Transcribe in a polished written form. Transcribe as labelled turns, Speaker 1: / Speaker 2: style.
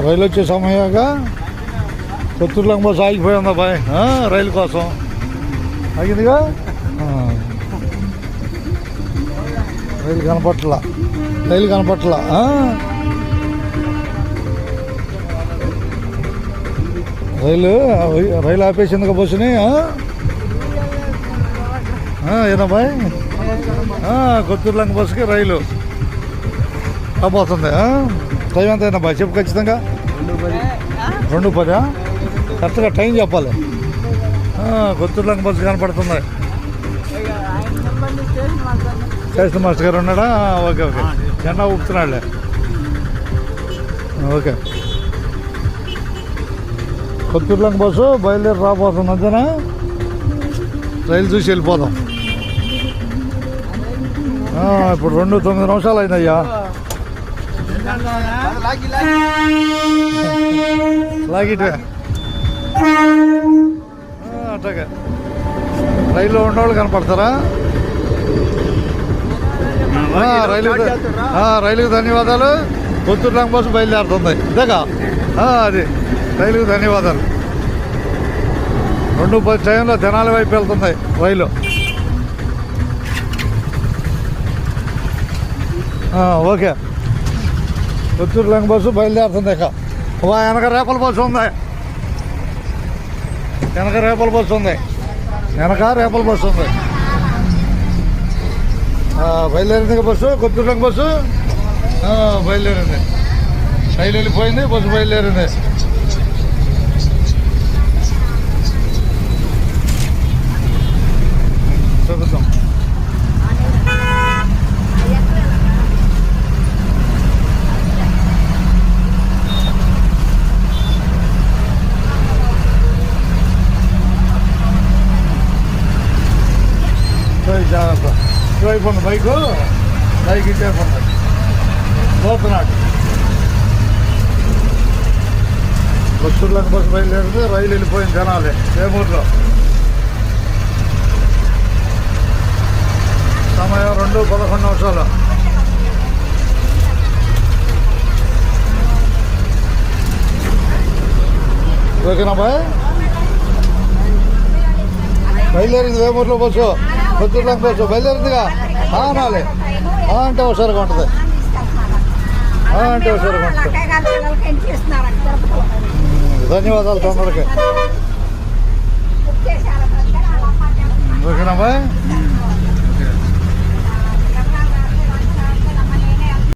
Speaker 1: రైలు వచ్చే సమయంగా కొత్తూరులో bus ఆగిపోయిందా bye రైలు కోసం ఆగిందిగా. రైలు కనపట్లా రైలు ఆపేసిందిగా బస్సుని. ఏనా బాయ్ కొత్తూరు లంక బస్సుకి రైలు రాబోతుంది. టైం ఎంత అయినా బాయ్ చెప్పు ఖచ్చితంగా. 2:10 కరెక్ట్గా టైం చెప్పాలి. కొత్తూరు లంక బస్సు కనపడుతుంది. స్టేషన్ మాస్టర్ గారు ఉన్నాడా? ఓకే జెండా ఊపుతున్నాడులే. ఓకే కొత్తూరు లంక బస్సు బయలుదేరి రాబోతుంది అంతేనా? రైలు చూసి వెళ్ళిపోదాం. ఇప్పుడు 2:09 అయిందయ్యా. లాగిట్వే అట్లాగే రైల్లో ఉన్నవాళ్ళు కనపడతారా? రైలుకి ధన్యవాదాలు. కొత్తూరు లంక బస్సు బయలుదేరుతుంది ఇదేగా. అది రైలుకి ధన్యవాదాలు. 2:10 టైంలో తెనాలి వైపు వెళ్తుంది రైలు. ఓకే కొత్తూరు లంక బస్సు బయలుదేరుతుంది. ఇక వెనక రేపల బస్సు ఉంది. రేపల బస్సు ఉంది. బయలుదేరింది బస్సు. కొత్తూరు లంక బస్సు బయలుదేరింది. రైలు వెళ్ళిపోయింది, బస్సు బయలుదేరింది. చూపిద్దాం. జాగ్రత్త ఇటువైపు బైక్ ఇటువైపు పోతున్నాడు. కొత్తూరు లంక బస్సు బయలుదేరితే రైలు వెళ్ళిపోయింది జనాలే వేమూరులో. సమయం 2:11. ఓకేనా బాయ్? బయలుదేరింది వేమూరులో బస్సు. కొత్తూరు లంక బస్సు బయలుదేరిందిగా. అనాలి అంటే హుషారుగా ఉంటుంది. ధన్యవాదాలు తొందరగా. ఓకేనా బాయ్?